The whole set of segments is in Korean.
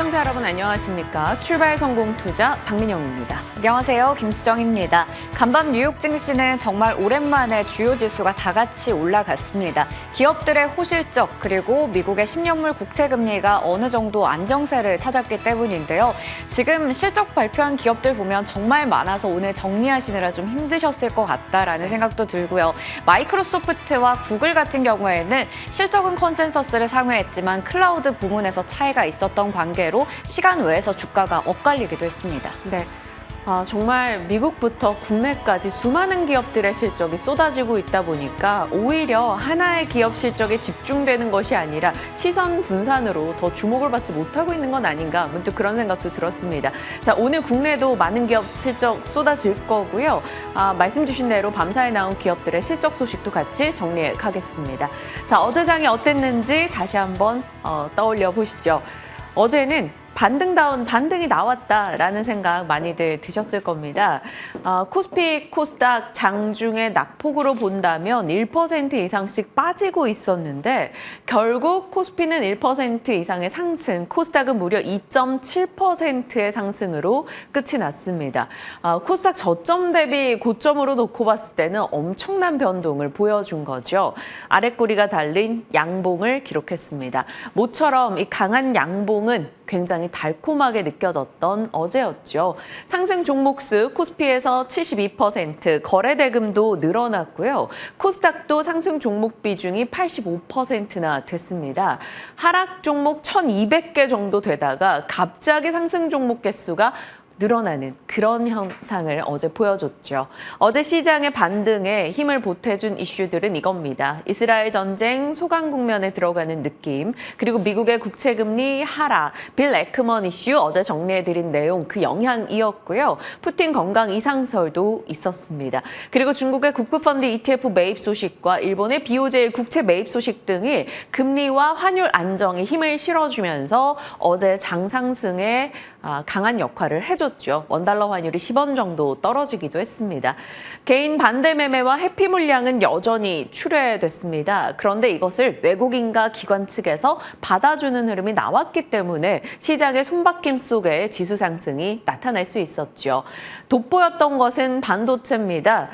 시청자 여러분 안녕하십니까? 출발 성공 투자 박민영입니다. 안녕하세요. 김수정입니다. 간밤 뉴욕 증시는 정말 오랜만에 주요 지수가 다 같이 올라갔습니다. 기업들의 호실적 그리고 미국의 10년물 국채금리가 어느 정도 안정세를 찾았기 때문인데요. 지금 실적 발표한 기업들 보면 정말 많아서 오늘 정리하시느라 좀 힘드셨을 것 같다라는 생각도 들고요. 마이크로소프트와 구글 같은 경우에는 실적은 컨센서스를 상회했지만 클라우드 부문에서 차이가 있었던 관계로 시간 외에서 주가가 엇갈리기도 했습니다. 네. 정말 미국부터 국내까지 수많은 기업들의 실적이 쏟아지고 있다 보니까 오히려 하나의 기업 실적에 집중되는 것이 아니라 시선 분산으로 더 주목을 받지 못하고 있는 건 아닌가 문득 그런 생각도 들었습니다. 자, 오늘 국내도 많은 기업 실적 쏟아질 거고요. 말씀 주신 대로 밤사이 나온 기업들의 실적 소식도 같이 정리해 가겠습니다. 자, 어제장이 어땠는지 다시 한번 떠올려 보시죠. 어제는 반등다운 반등이 나왔다라는 생각 많이들 드셨을 겁니다. 코스피, 코스닥 장중에 낙폭으로 본다면 1% 이상씩 빠지고 있었는데 결국 코스피는 1% 이상의 상승, 코스닥은 무려 2.7%의 상승으로 끝이 났습니다. 코스닥 저점 대비 고점으로 놓고 봤을 때는 엄청난 변동을 보여준 거죠. 아랫꼬리가 달린 양봉을 기록했습니다. 모처럼 이 강한 양봉은 굉장히 달콤하게 느껴졌던 어제였죠. 상승 종목수 코스피에서 72%, 거래대금도 늘어났고요. 코스닥도 상승 종목 비중이 85%나 됐습니다. 하락 종목 1,200개 정도 되다가 갑자기 상승 종목 개수가 늘어나는 그런 현상을 어제 보여줬죠. 어제 시장의 반등에 힘을 보태준 이슈들은 이겁니다. 이스라엘 전쟁 소강 국면에 들어가는 느낌, 그리고 미국의 국채금리 하락, 빌 에크먼 이슈 어제 정리해드린 내용 그 영향이었고요. 푸틴 건강 이상설도 있었습니다. 그리고 중국의 국부펀드 ETF 매입 소식과 일본의 BOJ 국채 매입 소식 등이 금리와 환율 안정에 힘을 실어주면서 어제 장상승에 강한 역할을 해줬죠. 원달러 환율이 10원 정도 떨어지기도 했습니다. 개인 반대 매매와 회피 물량은 여전히 출회됐습니다. 그런데 이것을 외국인과 기관 측에서 받아주는 흐름이 나왔기 때문에 시장의 손바뀜 속에 지수 상승이 나타날 수 있었죠. 돋보였던 것은 반도체입니다.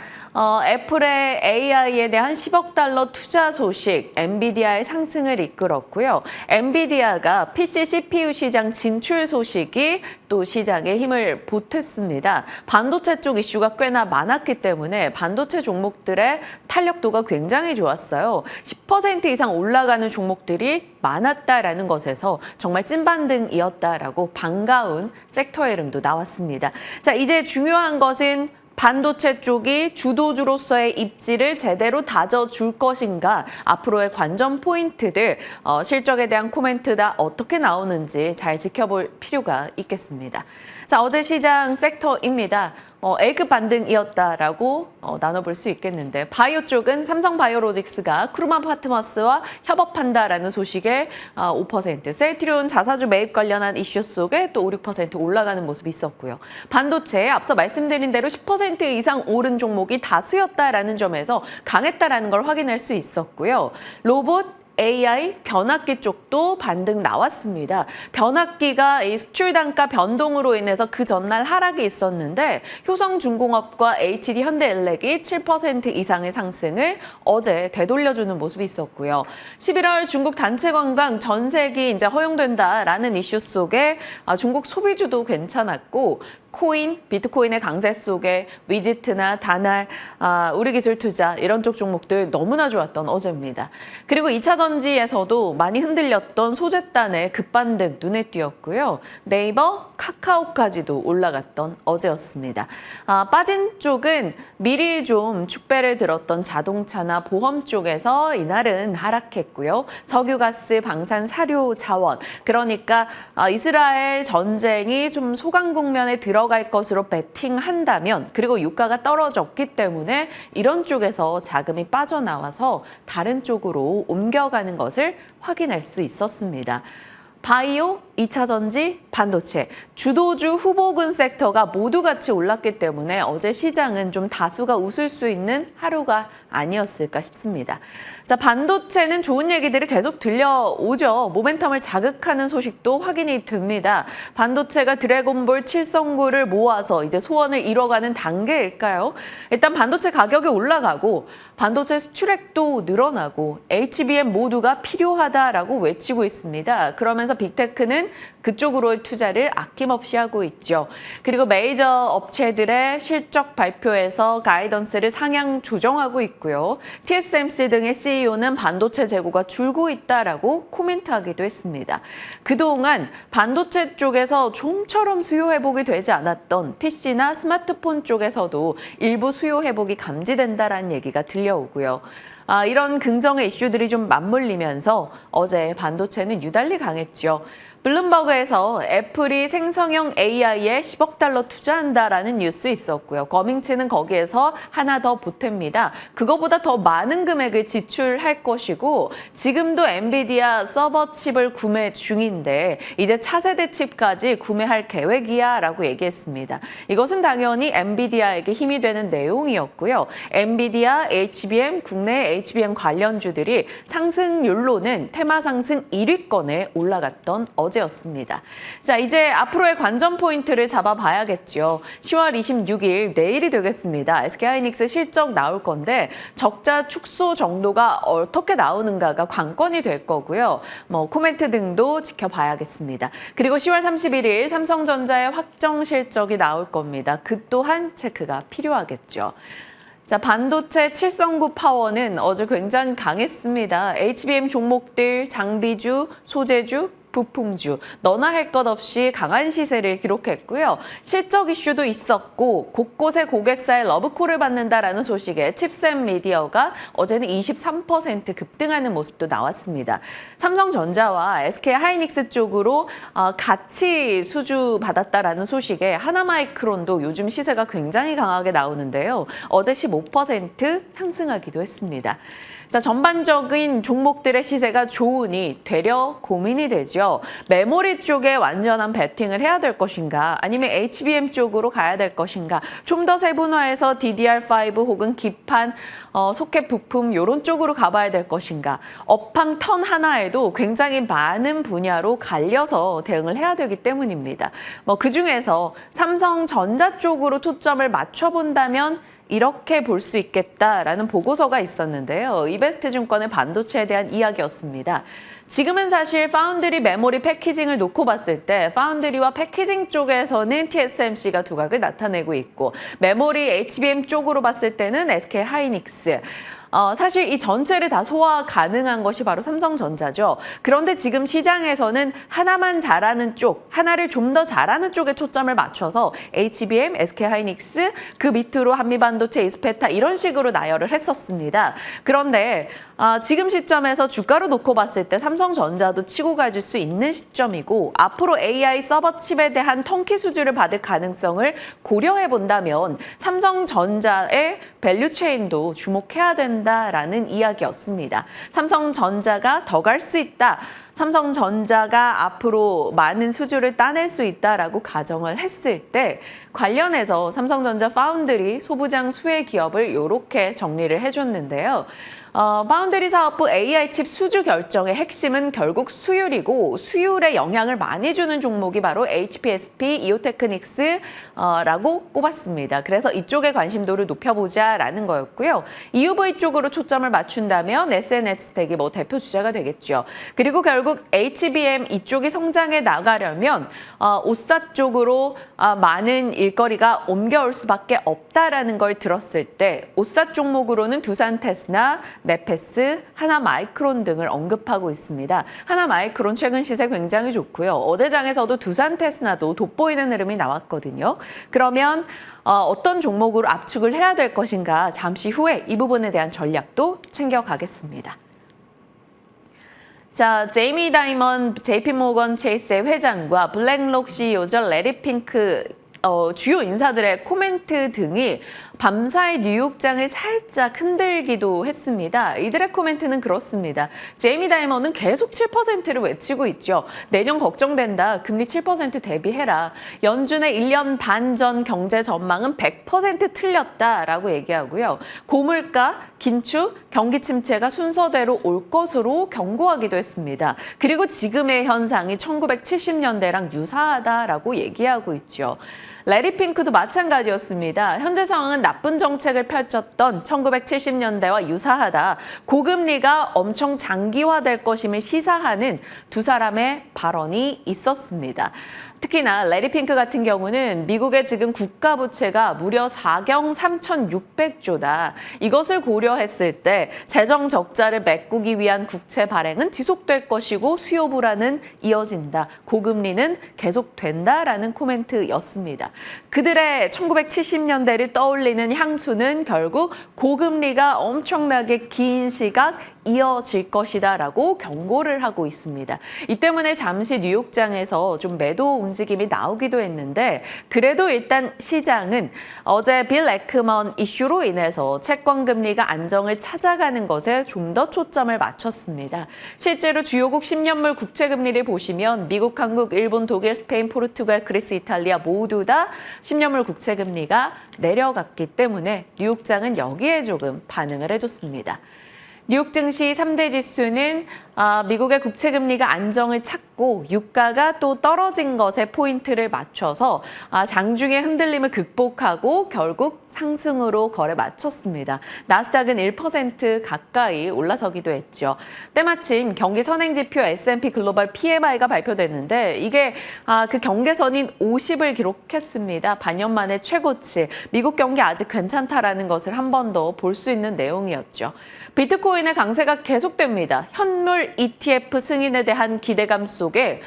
애플의 AI에 대한 10억 달러 투자 소식, 엔비디아의 상승을 이끌었고요. 엔비디아가 PC CPU 시장 진출 소식이 또 시장에 힘을 보탰습니다. 반도체 쪽 이슈가 꽤나 많았기 때문에 반도체 종목들의 탄력도가 굉장히 좋았어요. 10% 이상 올라가는 종목들이 많았다라는 것에서 정말 찐반등이었다라고 반가운 섹터의 이름도 나왔습니다. 자, 이제 중요한 것은 반도체 쪽이 주도주로서의 입지를 제대로 다져줄 것인가, 앞으로의 관전 포인트들, 실적에 대한 코멘트가 어떻게 나오는지 잘 지켜볼 필요가 있겠습니다. 자, 어제 시장 섹터입니다. A급 반등이었다라고 나눠볼 수 있겠는데, 바이오 쪽은 삼성바이오로직스가 크루마 파트너스와 협업한다라는 소식에 5%, 셀트리온 자사주 매입 관련한 이슈 속에 또 5, 6% 올라가는 모습이 있었고요. 반도체, 앞서 말씀드린 대로 10% 이상 오른 종목이 다수였다라는 점에서 강했다라는 걸 확인할 수 있었고요. 로봇, AI, 변압기 쪽도 반등 나왔습니다. 변압기가 이 수출 단가 변동으로 인해서 그 전날 하락이 있었는데 효성중공업과 HD 현대엘렉이 7% 이상의 상승을 어제 되돌려주는 모습이 있었고요. 11월 중국 단체 관광 전색이 이제 허용된다라는 이슈 속에 중국 소비주도 괜찮았고, 코인, 비트코인의 강세 속에 위지트나 다날, 우리기술투자 이런 쪽 종목들 너무나 좋았던 어제입니다. 그리고 2차 전지에서도 많이 흔들렸던 소재단의 급반등 눈에 띄었고요. 네이버, 카카오까지도 올라갔던 어제였습니다. 빠진 쪽은 미리 좀 축배를 들었던 자동차나 보험 쪽에서 이날은 하락했고요. 석유가스, 방산, 사료, 자원, 그러니까 이스라엘 전쟁이 좀 소강 국면에 들어갈 것으로 베팅한다면, 그리고 유가가 떨어졌기 때문에 이런 쪽에서 자금이 빠져나와서 다른 쪽으로 옮겨가는 것을 확인할 수 있었습니다. 바이오, 2차 전지, 반도체, 주도주 후보군 섹터가 모두 같이 올랐기 때문에 어제 시장은 좀 다수가 웃을 수 있는 하루가 아니었을까 싶습니다. 자, 반도체는 좋은 얘기들이 계속 들려오죠. 모멘텀을 자극하는 소식도 확인이 됩니다. 반도체가 드래곤볼 7성구를 모아서 이제 소원을 이뤄가는 단계일까요? 일단 반도체 가격이 올라가고 반도체 수출액도 늘어나고 HBM 모두가 필요하다라고 외치고 있습니다. 그러면서 빅테크는 그쪽으로의 투자를 아낌없이 하고 있죠. 그리고 메이저 업체들의 실적 발표에서 가이던스를 상향 조정하고 있고요. TSMC 등의 CEO는 반도체 재고가 줄고 있다라고 코멘트하기도 했습니다. 그동안 반도체 쪽에서 좀처럼 수요 회복이 되지 않았던 PC나 스마트폰 쪽에서도 일부 수요 회복이 감지된다라는 얘기가 들려오고요. 이런 긍정의 이슈들이 좀 맞물리면서 어제 반도체는 유달리 강했죠. 블룸버그에서 애플이 생성형 AI에 10억 달러 투자한다라는 뉴스 있었고요. 거밍치는 거기에서 하나 더 보탭니다. 그거보다 더 많은 금액을 지출할 것이고 지금도 엔비디아 서버 칩을 구매 중인데 이제 차세대 칩까지 구매할 계획이야 라고 얘기했습니다. 이것은 당연히 엔비디아에게 힘이 되는 내용이었고요. 엔비디아, HBM, 국내 HBM 관련주들이 상승률로는 테마 상승 1위권에 올라갔던 어제였습니다. 자, 이제 앞으로의 관전 포인트를 잡아봐야겠죠. 10월 26일 내일이 되겠습니다. SK하이닉스 실적 나올 건데 적자 축소 정도가 어떻게 나오는가가 관건이 될 거고요. 코멘트 등도 지켜봐야겠습니다. 그리고 10월 31일 삼성전자의 확정 실적이 나올 겁니다. 그 또한 체크가 필요하겠죠. 자, 반도체 7성구 파워는 어제 굉장히 강했습니다. HBM 종목들, 장비주, 소재주, 부품주, 너나 할 것 없이 강한 시세를 기록했고요. 실적 이슈도 있었고 곳곳에 고객사의 러브콜을 받는다라는 소식에 칩셋 미디어가 어제는 23% 급등하는 모습도 나왔습니다. 삼성전자와 SK하이닉스 쪽으로 같이 수주 받았다라는 소식에 하나마이크론도 요즘 시세가 굉장히 강하게 나오는데요. 어제 15% 상승하기도 했습니다. 자, 전반적인 종목들의 시세가 좋으니 되려 고민이 되죠. 메모리 쪽에 완전한 베팅을 해야 될 것인가 아니면 HBM 쪽으로 가야 될 것인가 좀 더 세분화해서 DDR5 혹은 기판, 소켓 부품 이런 쪽으로 가봐야 될 것인가 업황 턴 하나에도 굉장히 많은 분야로 갈려서 대응을 해야 되기 때문입니다. 그중에서 삼성전자 쪽으로 초점을 맞춰본다면 이렇게 볼 수 있겠다라는 보고서가 있었는데요. 이베스트증권의 반도체에 대한 이야기였습니다. 지금은 사실 파운드리 메모리 패키징을 놓고 봤을 때 파운드리와 패키징 쪽에서는 TSMC가 두각을 나타내고 있고 메모리 HBM 쪽으로 봤을 때는 SK하이닉스. 사실 이 전체를 다 소화 가능한 것이 바로 삼성전자죠. 그런데 지금 시장에서는 하나만 잘하는 쪽, 하나를 좀 더 잘하는 쪽에 초점을 맞춰서 HBM, SK하이닉스, 그 밑으로 한미반도체, 이스페타 이런 식으로 나열을 했었습니다. 그런데 지금 시점에서 주가로 놓고 봤을 때 삼성전자도 치고 가줄 수 있는 시점이고 앞으로 AI 서버 칩에 대한 턴키 수주를 받을 가능성을 고려해 본다면 삼성전자의 밸류체인도 주목해야 된다라는 이야기였습니다. 삼성전자가 더 갈 수 있다. 삼성전자가 앞으로 많은 수주를 따낼 수 있다라고 가정을 했을 때 관련해서 삼성전자 파운드리 소부장 수혜 기업을 이렇게 정리를 해줬는데요. 파운드리 사업부 AI 칩 수주 결정의 핵심은 결국 수율이고 수율에 영향을 많이 주는 종목이 바로 HPSP, 이오테크닉스라고 꼽았습니다. 그래서 이쪽에 관심도를 높여보자라는 거였고요. EUV 쪽으로 초점을 맞춘다면 SNS텍이 대표 주자가 되겠죠. 그리고 결국 HBM 이쪽이 성장해 나가려면 오사 쪽으로 많은 일거리가 옮겨올 수밖에 없다라는 걸 들었을 때 오사 종목으로는 두산테스나 네페스, 하나마이크론 등을 언급하고 있습니다. 하나마이크론 최근 시세 굉장히 좋고요. 어제 장에서도 두산테스나도 돋보이는 흐름이 나왔거든요. 그러면 어떤 종목으로 압축을 해야 될 것인가 잠시 후에 이 부분에 대한 전략도 챙겨가겠습니다. 자, 제이미 다이먼 JP모건 체이스의 회장과 블랙록 CEO죠. 레리 핑크 주요 인사들의 코멘트 등이 밤사이 뉴욕장을 살짝 흔들기도 했습니다. 이들의 코멘트는 그렇습니다. 제이미 다이머는 계속 7%를 외치고 있죠. 내년 걱정된다. 금리 7% 대비해라. 연준의 1년 반 전 경제 전망은 100% 틀렸다라고 얘기하고요. 고물가, 긴축, 경기 침체가 순서대로 올 것으로 경고하기도 했습니다. 그리고 지금의 현상이 1970년대랑 유사하다라고 얘기하고 있죠. 레리 핑크도 마찬가지였습니다. 현재 상황은 나쁜 정책을 펼쳤던 1970년대와 유사하다. 고금리가 엄청 장기화될 것임을 시사하는 두 사람의 발언이 있었습니다. 특히나 레리 핑크 같은 경우는 미국의 지금 국가 부채가 무려 4경 3,600조다. 이것을 고려했을 때 재정 적자를 메꾸기 위한 국채 발행은 지속될 것이고 수요 불안은 이어진다. 고금리는 계속된다라는 코멘트였습니다. 그들의 1970년대를 떠올리는 향수는 결국 고금리가 엄청나게 긴 시각 이어질 것이다라고 경고를 하고 있습니다. 이 때문에 잠시 뉴욕장에서 좀 매도 움직임이 나오기도 했는데 그래도 일단 시장은 어제 빌 에크먼 이슈로 인해서 채권 금리가 안정을 찾아가는 것에 좀 더 초점을 맞췄습니다. 실제로 주요국 10년물 국채 금리를 보시면 미국, 한국, 일본, 독일, 스페인, 포르투갈, 그리스, 이탈리아 모두 다 10년물 국채 금리가 내려갔기 때문에 뉴욕장은 여기에 조금 반응을 해줬습니다. 뉴욕 증시 3대 지수는 미국의 국채 금리가 안정을 찾고 유가가 또 떨어진 것에 포인트를 맞춰서 장중의 흔들림을 극복하고 결국 상승으로 거래 마쳤습니다. 나스닥은 1% 가까이 올라서기도 했죠. 때마침 경기 선행지표 S&P 글로벌 PMI가 발표됐는데 이게 그 경계선인 50을 기록했습니다. 반년 만에 최고치. 미국 경기 아직 괜찮다라는 것을 한 번 더 볼 수 있는 내용이었죠. 비트코인의 강세가 계속됩니다. 현물 ETF 승인에 대한 기대감 속에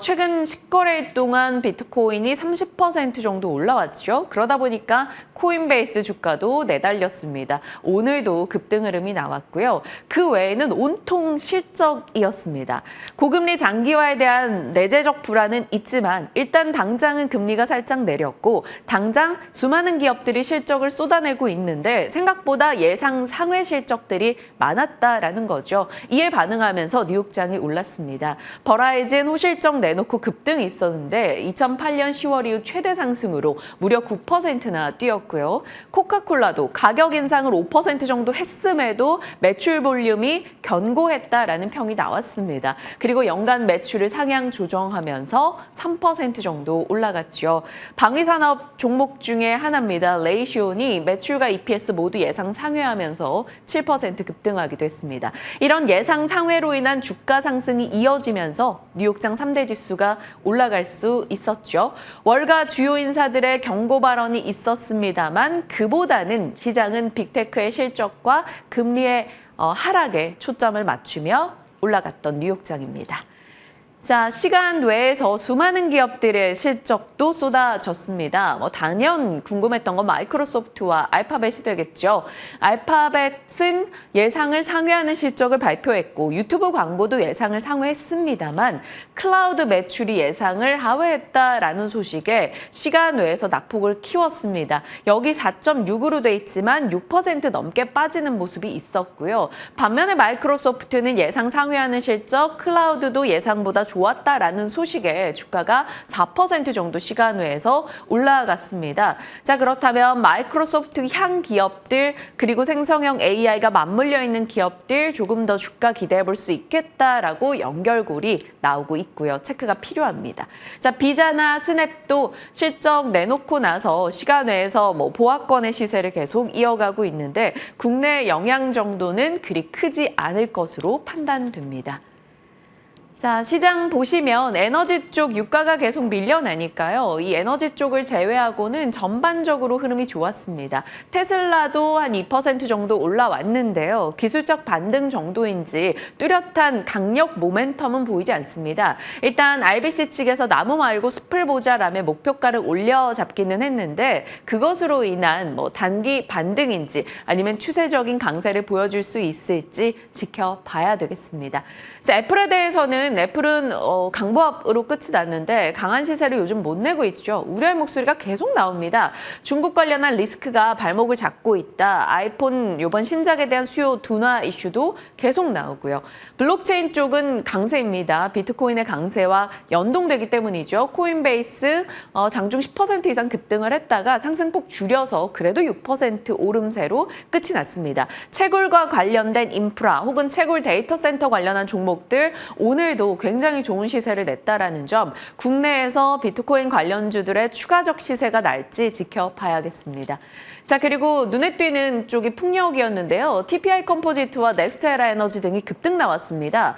최근 10거래일 동안 비트코인이 30% 정도 올라왔죠. 그러다 보니까 코인베이스 주가도 내달렸습니다. 오늘도 급등 흐름이 나왔고요. 그 외에는 온통 실적이었습니다. 고금리 장기화에 대한 내재적 불안은 있지만 일단 당장은 금리가 살짝 내렸고 당장 수많은 기업들이 실적을 쏟아내고 있는데 생각보다 예상 상회 실적들이 많았다라는 거죠. 이에 반응하면서 뉴욕장이 올랐습니다. 버라이즌 호실적 내놓고 급등이 있었는데 2008년 10월 이후 최대 상승으로 무려 9%나 뛰었고요. 코카콜라도 가격 인상을 5% 정도 했음에도 매출 볼륨이 견고했다라는 평이 나왔습니다. 그리고 연간 매출을 상향 조정하면서 3% 정도 올라갔죠. 방위산업 종목 중에 하나입니다. 레이시온이 매출과 EPS 모두 예상 상회하면서 7% 급등하기도 했습니다. 이런 예상 상회로 인한 주가 상승이 이어지면서 뉴욕장 3대 지수가 올라갈 수 있었죠. 월가 주요 인사들의 경고 발언이 있었습니다만 그보다는 시장은 빅테크의 실적과 금리의 하락에 초점을 맞추며 올라갔던 뉴욕장입니다. 자, 시간 외에서 수많은 기업들의 실적도 쏟아졌습니다. 당연 궁금했던 건 마이크로소프트와 알파벳이 되겠죠. 알파벳은 예상을 상회하는 실적을 발표했고 유튜브 광고도 예상을 상회했습니다만 클라우드 매출이 예상을 하회했다라는 소식에 시간 외에서 낙폭을 키웠습니다. 여기 4.6으로 돼 있지만 6% 넘게 빠지는 모습이 있었고요. 반면에 마이크로소프트는 예상 상회하는 실적, 클라우드도 예상보다 좋았다라는 소식에 주가가 4% 정도 시간 외에서 올라갔습니다. 자, 그렇다면 마이크로소프트 향 기업들 그리고 생성형 AI가 맞물려 있는 기업들 조금 더 주가 기대해 볼 수 있겠다라고 연결고리 나오고 있고요. 체크가 필요합니다. 자, 비자나 스냅도 실적 내놓고 나서 시간 외에서 보합권의 시세를 계속 이어가고 있는데 국내 영향 정도는 그리 크지 않을 것으로 판단됩니다. 자, 시장 보시면 에너지 쪽 유가가 계속 밀려나니까요. 이 에너지 쪽을 제외하고는 전반적으로 흐름이 좋았습니다. 테슬라도 한 2% 정도 올라왔는데요. 기술적 반등 정도인지 뚜렷한 강력 모멘텀은 보이지 않습니다. 일단 RBC 측에서 나무 말고 숲을 보자라며 목표가를 올려잡기는 했는데 그것으로 인한 단기 반등인지 아니면 추세적인 강세를 보여줄 수 있을지 지켜봐야 되겠습니다. 자, 애플에 대해서는 보면은 애플은 강보합으로 끝이 났는데 강한 시세를 요즘 못 내고 있죠. 우려의 목소리가 계속 나옵니다. 중국 관련한 리스크가 발목을 잡고 있다. 아이폰 이번 신작에 대한 수요 둔화 이슈도 계속 나오고요. 블록체인 쪽은 강세입니다. 비트코인의 강세와 연동되기 때문이죠. 코인베이스 장중 10% 이상 급등을 했다가 상승폭 줄여서 그래도 6% 오름세로 끝이 났습니다. 채굴과 관련된 인프라 혹은 채굴 데이터 센터 관련한 종목들 오늘도 굉장히 좋은 시세를 냈다라는 점, 국내에서 비트코인 관련주들의 추가적 시세가 날지 지켜봐야겠습니다. 자, 그리고 눈에 띄는 쪽이 풍력이었는데요. TPI 컴포지트와 넥스테라 에너지 등이 급등 나왔습니다.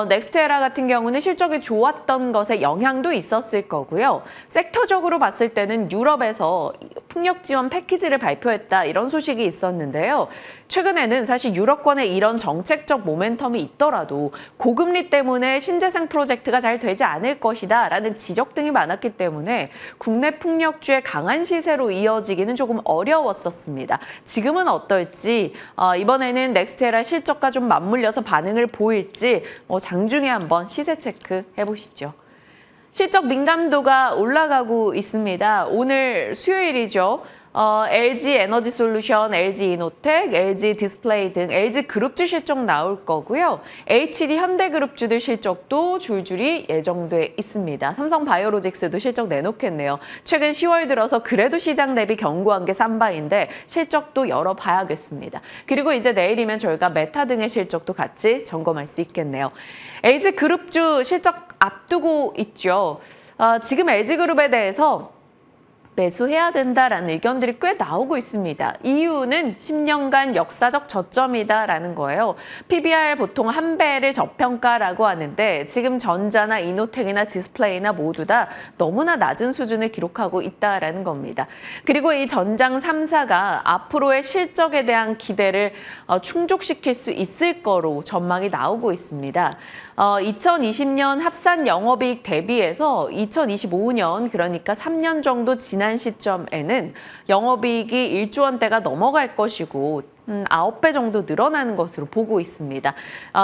넥스테라 같은 경우는 실적이 좋았던 것에 영향도 있었을 거고요. 섹터적으로 봤을 때는 유럽에서 풍력 지원 패키지를 발표했다 이런 소식이 있었는데요. 최근에는 사실 유럽권에 이런 정책적 모멘텀이 있더라도 고금리 때문에 신재생 프로젝트가 잘 되지 않을 것이다 라는 지적 등이 많았기 때문에 국내 풍력주의 강한 시세로 이어지기는 조금 어려웠었습니다. 지금은 어떨지 이번에는 넥스테라 실적과 좀 맞물려서 반응을 보일지 장중에 한번 시세 체크 해보시죠. 실적 민감도가 올라가고 있습니다. 오늘 수요일이죠. LG 에너지 솔루션, LG 이노텍, LG 디스플레이 등 LG 그룹주 실적 나올 거고요. HD 현대그룹주들 실적도 줄줄이 예정돼 있습니다. 삼성 바이오로직스도 실적 내놓겠네요. 최근 10월 들어서 그래도 시장 대비 견고한 게 삼바인데 실적도 열어봐야겠습니다. 그리고 이제 내일이면 저희가 메타 등의 실적도 같이 점검할 수 있겠네요. LG 그룹주 실적 앞두고 있죠. 지금 LG그룹에 대해서 매수해야 된다라는 의견들이 꽤 나오고 있습니다. 이유는 10년간 역사적 저점이다라는 거예요. PBR 보통 한 배를 저평가라고 하는데 지금 전자나 이노텍이나 디스플레이나 모두 다 너무나 낮은 수준을 기록하고 있다라는 겁니다. 그리고 이 전장 3사가 앞으로의 실적에 대한 기대를 충족시킬 수 있을 거로 전망이 나오고 있습니다. 2020년 합산 영업이익 대비해서 2025년 그러니까 3년 정도 지난 시점에는 영업이익이 1조 원대가 넘어갈 것이고 9배 정도 늘어나는 것으로 보고 있습니다.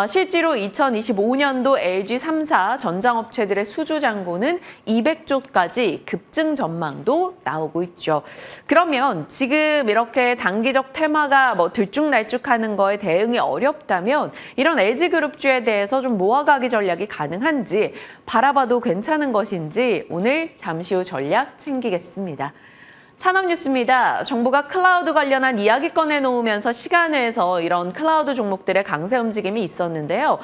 실제로 2025년도 LG 3사 전장업체들의 수주 잔고는 200조까지 급증 전망도 나오고 있죠. 그러면 지금 이렇게 단기적 테마가 들쭉날쭉하는 거에 대응이 어렵다면 이런 LG그룹주에 대해서 좀 모아가기 전략이 가능한지 바라봐도 괜찮은 것인지 오늘 잠시 후 전략 챙기겠습니다. 산업뉴스입니다. 정부가 클라우드 관련한 이야기 꺼내놓으면서 시간에서 이런 클라우드 종목들의 강세 움직임이 있었는데요.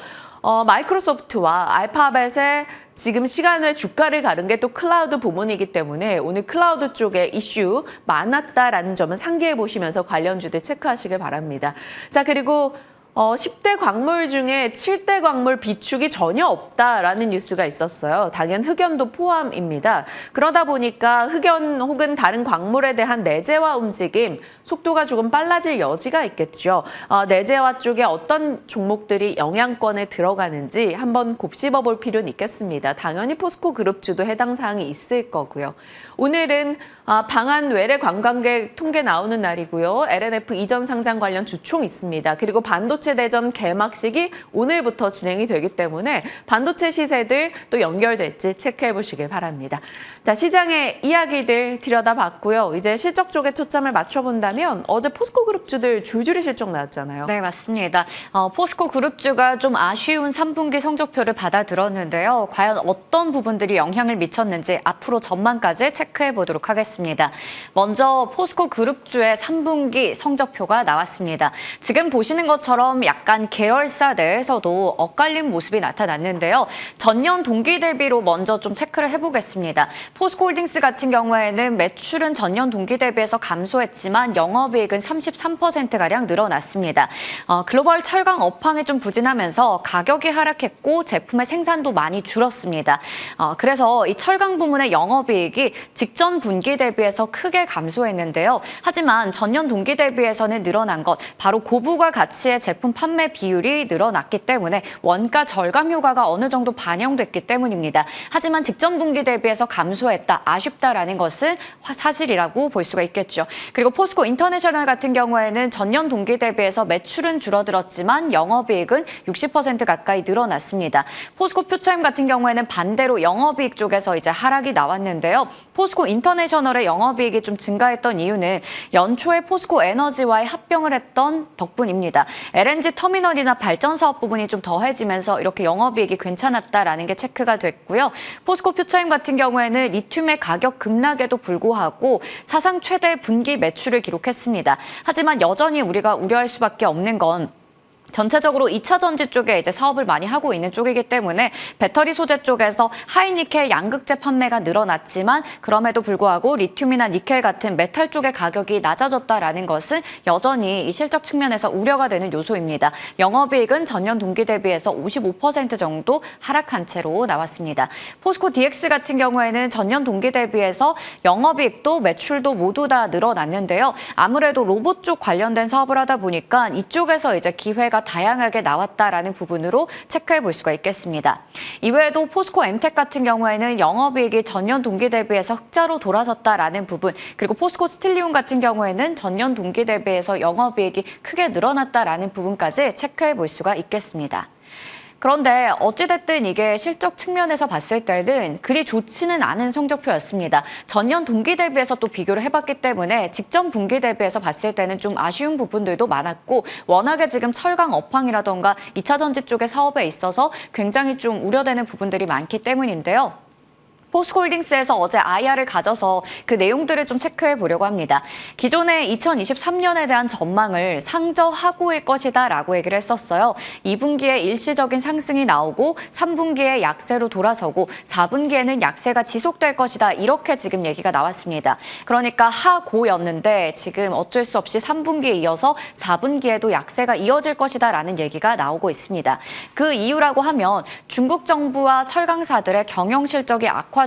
마이크로소프트와 알파벳의 지금 시간에 주가를 가른 게 또 클라우드 부문이기 때문에 오늘 클라우드 쪽에 이슈 많았다라는 점은 상기해 보시면서 관련주들 체크하시길 바랍니다. 자, 그리고 10대 광물 중에 7대 광물 비축이 전혀 없다라는 뉴스가 있었어요. 당연 흑연도 포함입니다. 그러다 보니까 흑연 혹은 다른 광물에 대한 내재화 움직임 속도가 조금 빨라질 여지가 있겠죠. 내재화 쪽에 어떤 종목들이 영향권에 들어가는지 한번 곱씹어 볼 필요는 있겠습니다. 당연히 포스코 그룹주도 해당 사항이 있을 거고요. 오늘은 방한 외래 관광객 통계 나오는 날이고요. LNF 이전 상장 관련 주총 있습니다. 그리고 반도체 대전 개막식이 오늘부터 진행이 되기 때문에 반도체 시세들 또 연결될지 체크해 보시길 바랍니다. 자, 시장의 이야기들 들여다봤고요. 이제 실적 쪽에 초점을 맞춰본다면 어제 포스코 그룹주들 줄줄이 실적 나왔잖아요. 네, 맞습니다. 포스코 그룹주가 좀 아쉬운 3분기 성적표를 받아들었는데요. 과연 어떤 부분들이 영향을 미쳤는지 앞으로 전망까지 체크해 보도록 하겠습니다. 먼저 포스코 그룹주의 3분기 성적표가 나왔습니다. 지금 보시는 것처럼 약간 계열사 내에서도 엇갈린 모습이 나타났는데요. 전년 동기 대비로 먼저 좀 체크를 해보겠습니다. 포스코홀딩스 같은 경우에는 매출은 전년 동기 대비해서 감소했지만 영업이익은 33%가량 늘어났습니다. 글로벌 철강 업황이 좀 부진하면서 가격이 하락했고 제품의 생산도 많이 줄었습니다. 그래서 이 철강 부문의 영업이익이 직전 분기 대비해서 크게 감소했는데요. 하지만 전년 동기 대비해서는 늘어난 것, 바로 고부가 가치의 제품 판매 비율이 늘어났기 때문에 원가 절감 효과가 어느 정도 반영됐기 때문입니다. 하지만 직전 분기 대비해서 감소했다, 아쉽다라는 것은 사실이라고 볼 수가 있겠죠. 그리고 포스코 인터내셔널 같은 경우에는 전년 동기 대비해서 매출은 줄어들었지만 영업이익은 60% 가까이 늘어났습니다. 포스코 퓨처엠 같은 경우에는 반대로 영업이익 쪽에서 이제 하락이 나왔는데요. 포스코 인터내셔널의 영업이익이 좀 증가했던 이유는 연초에 포스코 에너지와의 합병을 했던 덕분입니다. LNG 터미널이나 발전 사업 부분이 좀 더해지면서 이렇게 영업이익이 괜찮았다라는 게 체크가 됐고요. 포스코 퓨처엠 같은 경우에는 리튬의 가격 급락에도 불구하고 사상 최대 분기 매출을 기록했습니다. 하지만 여전히 우리가 우려할 수밖에 없는 건 전체적으로 2차 전지 쪽에 이제 사업을 많이 하고 있는 쪽이기 때문에 배터리 소재 쪽에서 하이니켈 양극재 판매가 늘어났지만 그럼에도 불구하고 리튬이나 니켈 같은 메탈 쪽의 가격이 낮아졌다라는 것은 여전히 이 실적 측면에서 우려가 되는 요소입니다. 영업이익은 전년 동기 대비해서 55% 정도 하락한 채로 나왔습니다. 포스코 DX 같은 경우에는 전년 동기 대비해서 영업이익도 매출도 모두 다 늘어났는데요. 아무래도 로봇 쪽 관련된 사업을 하다 보니까 이쪽에서 이제 기회가 다양하게 나왔다라는 부분으로 체크해 볼 수가 있겠습니다. 이외에도 포스코 엠텍 같은 경우에는 영업이익이 전년 동기 대비해서 흑자로 돌아섰다라는 부분, 그리고 포스코 스틸리온 같은 경우에는 전년 동기 대비해서 영업이익이 크게 늘어났다라는 부분까지 체크해 볼 수가 있겠습니다. 그런데 어찌됐든 이게 실적 측면에서 봤을 때는 그리 좋지는 않은 성적표였습니다. 전년 동기 대비해서 또 비교를 해봤기 때문에 직전 분기 대비해서 봤을 때는 좀 아쉬운 부분들도 많았고 워낙에 지금 철강 업황이라던가 2차 전지 쪽의 사업에 있어서 굉장히 좀 우려되는 부분들이 많기 때문인데요. 포스코홀딩스에서 어제 IR을 가져서 그 내용들을 좀 체크해 보려고 합니다. 기존에 2023년에 대한 전망을 상저하고일 것이다 라고 얘기를 했었어요. 2분기에 일시적인 상승이 나오고 3분기에 약세로 돌아서고 4분기에는 약세가 지속될 것이다. 이렇게 지금 얘기가 나왔습니다. 그러니까 하고였는데 지금 어쩔 수 없이 3분기에 이어서 4분기에도 약세가 이어질 것이다 라는 얘기가 나오고 있습니다. 그 이유라고 하면 중국 정부와 철강사들의 경영 실적이 악화되면서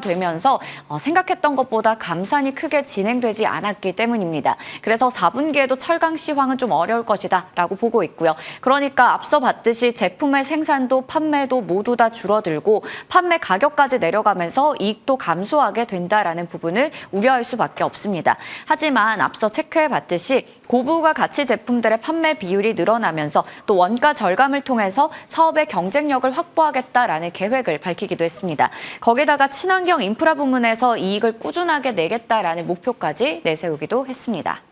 생각했던 것보다 감산이 크게 진행되지 않았기 때문입니다. 그래서 4분기에도 철강 시황은 좀 어려울 것이다 라고 보고 있고요. 그러니까 앞서 봤듯이 제품의 생산도 판매도 모두 다 줄어들고 판매 가격까지 내려가면서 이익도 감소하게 된다라는 부분을 우려할 수밖에 없습니다. 하지만 앞서 체크해 봤듯이 고부가 가치 제품들의 판매 비율이 늘어나면서 또 원가 절감을 통해서 사업의 경쟁력을 확보하겠다라는 계획을 밝히기도 했습니다. 거기다가 친환경 인프라 부문에서 이익을 꾸준하게 내겠다라는 목표까지 내세우기도 했습니다.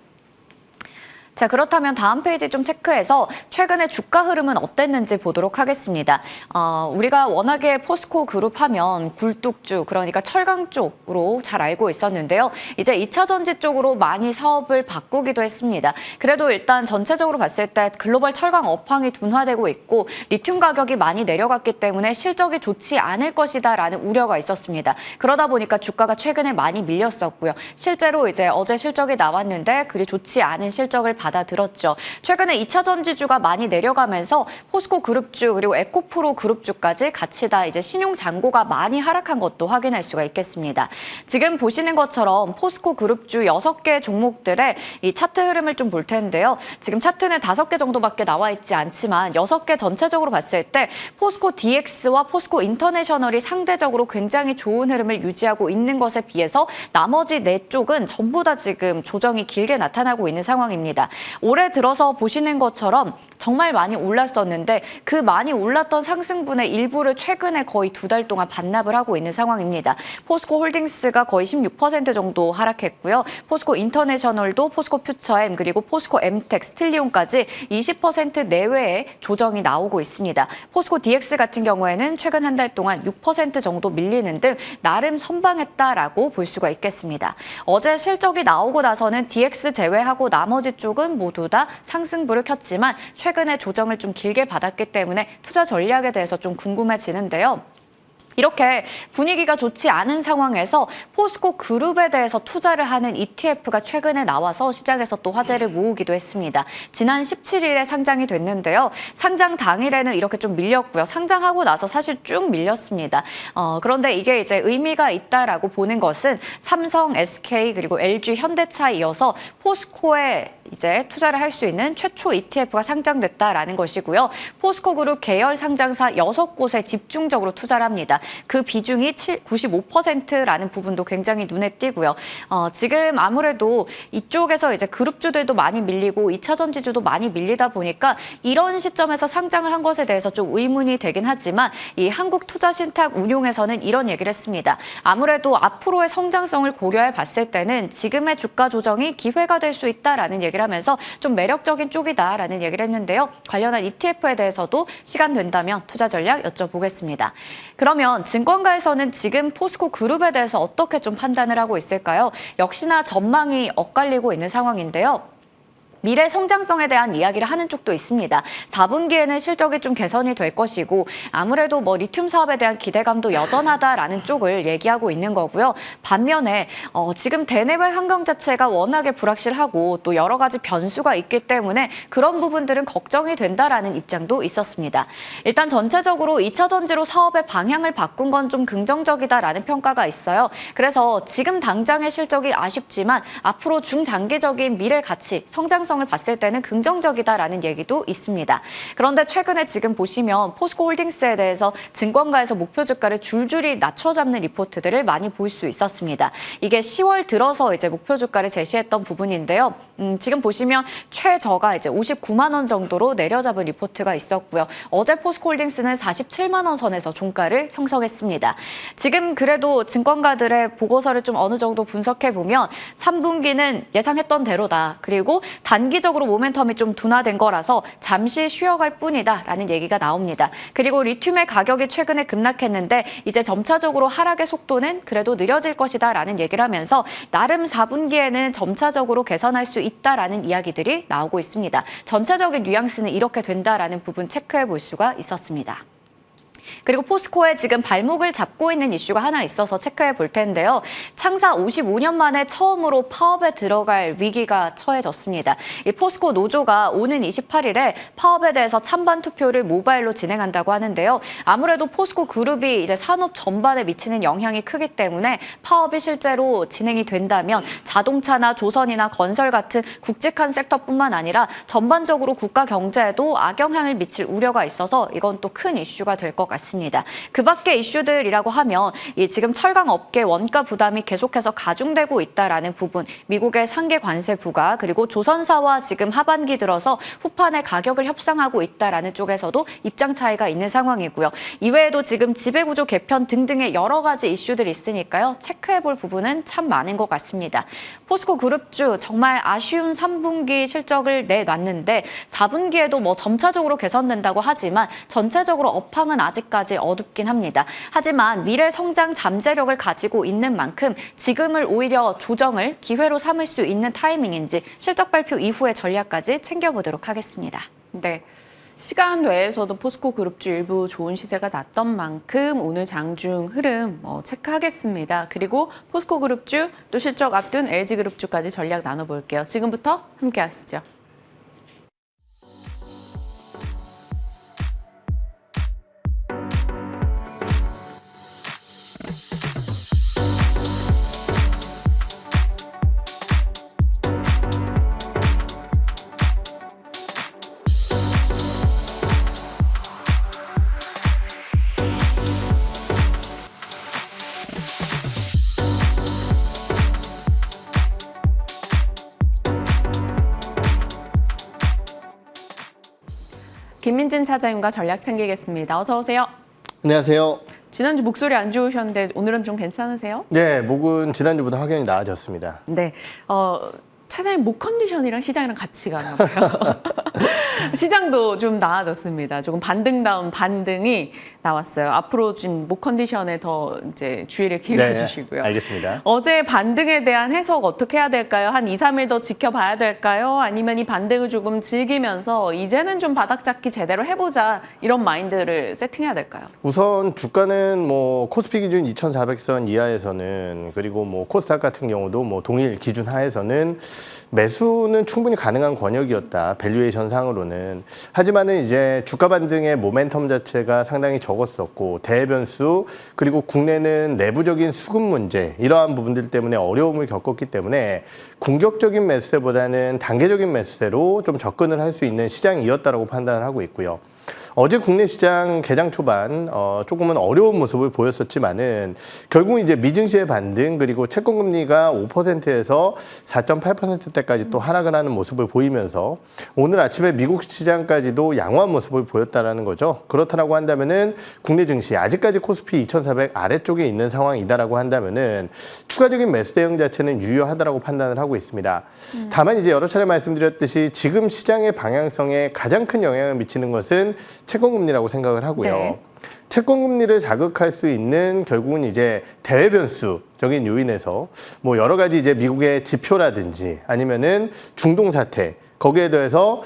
자, 그렇다면 다음 페이지 좀 체크해서 최근에 주가 흐름은 어땠는지 보도록 하겠습니다. 우리가 워낙에 포스코 그룹 하면 굴뚝주, 그러니까 철강 쪽으로 잘 알고 있었는데요. 이제 2차 전지 쪽으로 많이 사업을 바꾸기도 했습니다. 그래도 일단 전체적으로 봤을 때 글로벌 철강 업황이 둔화되고 있고 리튬 가격이 많이 내려갔기 때문에 실적이 좋지 않을 것이다라는 우려가 있었습니다. 그러다 보니까 주가가 최근에 많이 밀렸었고요. 실제로 이제 어제 실적이 나왔는데 그리 좋지 않은 실적을 받아들었죠. 최근에 2차 전지주가 많이 내려가면서 포스코 그룹주 그리고 에코프로 그룹주까지 같이 다 이제 신용 잔고가 많이 하락한 것도 확인할 수가 있겠습니다. 지금 보시는 것처럼 포스코 그룹주 6개 종목들의 이 차트 흐름을 좀 볼 텐데요. 지금 차트는 5개 정도밖에 나와 있지 않지만 6개 전체적으로 봤을 때 포스코 DX와 포스코 인터내셔널이 상대적으로 굉장히 좋은 흐름을 유지하고 있는 것에 비해서 나머지 4쪽은 전부 다 지금 조정이 길게 나타나고 있는 상황입니다. 올해 들어서 보시는 것처럼 정말 많이 올랐었는데 그 많이 올랐던 상승분의 일부를 최근에 거의 2달 동안 반납을 하고 있는 상황입니다. 포스코 홀딩스가 거의 16% 정도 하락했고요. 포스코 인터내셔널도 포스코 퓨처엠 그리고 포스코 엠텍, 스틸리온까지 20% 내외의 조정이 나오고 있습니다. 포스코 DX 같은 경우에는 최근 한 달 동안 6% 정도 밀리는 등 나름 선방했다라고 볼 수가 있겠습니다. 어제 실적이 나오고 나서는 DX 제외하고 나머지 쪽은 모두 다 상승부를 켰지만 최근에 조정을 좀 길게 받았기 때문에 투자 전략에 대해서 좀 궁금해지는데요. 이렇게 분위기가 좋지 않은 상황에서 포스코 그룹에 대해서 투자를 하는 ETF가 최근에 나와서 시장에서 또 화제를 모으기도 했습니다. 지난 17일에 상장이 됐는데요. 상장 당일에는 이렇게 좀 밀렸고요. 상장하고 나서 사실 쭉 밀렸습니다. 그런데 이게 이제 의미가 있다라고 보는 것은 삼성, SK 그리고 LG, 현대차에 이어서 포스코의 이제 투자를 할 수 있는 최초 ETF가 상장됐다라는 것이고요. 포스코그룹 계열 상장사 6곳에 집중적으로 투자를 합니다. 그 비중이 95%라는 부분도 굉장히 눈에 띄고요. 지금 아무래도 이쪽에서 이제 그룹주들도 많이 밀리고 2차 전지주도 많이 밀리다 보니까 이런 시점에서 상장을 한 것에 대해서 좀 의문이 되긴 하지만 이 한국투자신탁운용에서는 이런 얘기를 했습니다. 아무래도 앞으로의 성장성을 고려해 봤을 때는 지금의 주가 조정이 기회가 될 수 있다라는 얘기를 하면서 좀 매력적인 쪽이다라는 얘기를 했는데요. 관련한 ETF에 대해서도 시간 된다면 투자 전략 여쭤보겠습니다. 그러면 증권가에서는 지금 포스코 그룹에 대해서 어떻게 좀 판단을 하고 있을까요? 역시나 전망이 엇갈리고 있는 상황인데요. 미래 성장성에 대한 이야기를 하는 쪽도 있습니다. 4분기에는 실적이 좀 개선이 될 것이고 아무래도 리튬 사업에 대한 기대감도 여전하다라는 쪽을 얘기하고 있는 거고요. 반면에 지금 대내외 환경 자체가 워낙에 불확실하고 또 여러 가지 변수가 있기 때문에 그런 부분들은 걱정이 된다라는 입장도 있었습니다. 일단 전체적으로 2차 전지로 사업의 방향을 바꾼 건 좀 긍정적이다라는 평가가 있어요. 그래서 지금 당장의 실적이 아쉽지만 앞으로 중장기적인 미래 가치, 성장성을 봤을 때는 긍정적이다라는 얘기도 있습니다. 그런데 최근에 지금 보시면 포스코홀딩스에 대해서 증권가에서 목표 주가를 줄줄이 낮춰잡는 리포트들을 많이 볼 수 있었습니다. 이게 10월 들어서 이제 목표 주가를 제시했던 부분인데요. 지금 보시면 최저가 이제 59만 원 정도로 내려잡은 리포트가 있었고요. 어제 포스코홀딩스는 47만 원 선에서 종가를 형성했습니다. 지금 그래도 증권가들의 보고서를 좀 어느 정도 분석해 보면 3분기는 예상했던 대로다. 그리고 단기적으로 모멘텀이 좀 둔화된 거라서 잠시 쉬어갈 뿐이다라는 얘기가 나옵니다. 그리고 리튬의 가격이 최근에 급락했는데 이제 점차적으로 하락의 속도는 그래도 느려질 것이다라는 얘기를 하면서 나름 4분기에는 점차적으로 개선할 수 있다라는 이야기들이 나오고 있습니다. 전체적인 뉘앙스는 이렇게 된다라는 부분 체크해 볼 수가 있었습니다. 그리고 포스코에 지금 발목을 잡고 있는 이슈가 하나 있어서 체크해 볼 텐데요. 창사 55년 만에 처음으로 파업에 들어갈 위기가 처해졌습니다. 이 포스코 노조가 오는 28일에 파업에 대해서 찬반 투표를 모바일로 진행한다고 하는데요. 아무래도 포스코 그룹이 이제 산업 전반에 미치는 영향이 크기 때문에 파업이 실제로 진행이 된다면 자동차나 조선이나 건설 같은 굵직한 섹터뿐만 아니라 전반적으로 국가 경제에도 악영향을 미칠 우려가 있어서 이건 또 큰 이슈가 될 것 같습니다. 그 밖의 이슈들이라고 하면 지금 철강 업계 원가 부담이 계속해서 가중되고 있다라는 부분, 미국의 상계 관세 부과, 그리고 조선사와 지금 하반기 들어서 후판에 가격을 협상하고 있다라는 쪽에서도 입장 차이가 있는 상황이고요. 이외에도 지금 지배구조 개편 등등의 여러 가지 이슈들이 있으니까요. 체크해볼 부분은 참 많은 것 같습니다. 포스코 그룹주 정말 아쉬운 3분기 실적을 내놨는데 4분기에도 점차적으로 개선된다고 하지만 전체적으로 업황은 아직까지 어둡긴 합니다. 하지만 미래 성장 잠재력을 가지고 있는 만큼 지금을 오히려 조정을 기회로 삼을 수 있는 타이밍인지 실적 발표 이후의 전략까지 챙겨보도록 하겠습니다. 네. 시간 외에서도 포스코 그룹주 일부 좋은 시세가 났던 만큼 오늘 장중 흐름 체크하겠습니다. 그리고 포스코 그룹주 또 실적 앞둔 LG 그룹주까지 전략 나눠볼게요. 지금부터 함께 하시죠. 김민진 차장님과 전략 챙기겠습니다. 어서 오세요. 안녕하세요. 지난주 목소리 안 좋으셨는데 오늘은 좀 괜찮으세요? 네, 목은 지난주보다 확연히 나아졌습니다. 네. 차장님 목 컨디션이랑 시장이랑 같이 가나 봐요. 시장도 좀 나아졌습니다. 조금 반등다운 반등이 나왔어요. 앞으로 지금 목 컨디션에 더 이제 주의를 기울여주시고요. 네, 알겠습니다. 어제 반등에 대한 해석 어떻게 해야 될까요? 한 2, 3일 더 지켜봐야 될까요? 아니면 이 반등을 조금 즐기면서 이제는 좀 바닥 잡기 제대로 해보자 이런 마인드를 세팅해야 될까요? 우선 주가는 코스피 기준 2,400선 이하에서는 그리고 코스닥 같은 경우도 동일 기준 하에서는 매수는 충분히 가능한 권역이었다. 밸류에이션 상으로는. 하지만은 이제 주가 반등의 모멘텀 자체가 상당히 적었었고 대변수 그리고 국내는 내부적인 수급 문제 이러한 부분들 때문에 어려움을 겪었기 때문에 공격적인 매수세보다는 단계적인 매수세로 좀 접근을 할 수 있는 시장이었다라고 판단을 하고 있고요. 어제 국내 시장 개장 초반 조금은 어려운 모습을 보였었지만은 결국 이제 미증시의 반등 그리고 채권 금리가 5%에서 4.8%대까지 또 하락을 하는 모습을 보이면서 오늘 아침에 미국 시장까지도 양호한 모습을 보였다라는 거죠. 그렇다라고 한다면은 국내 증시 아직까지 코스피 2,400 아래쪽에 있는 상황이다라고 한다면은 추가적인 매수 대응 자체는 유효하다라고 판단을 하고 있습니다. 다만 이제 여러 차례 말씀드렸듯이 지금 시장의 방향성에 가장 큰 영향을 미치는 것은 채권금리라고 생각을 하고요. 네. 채권금리를 자극할 수 있는 결국은 이제 대외 변수적인 요인에서 뭐 여러 가지 이제 미국의 지표라든지 아니면은 중동 사태 거기에 대해서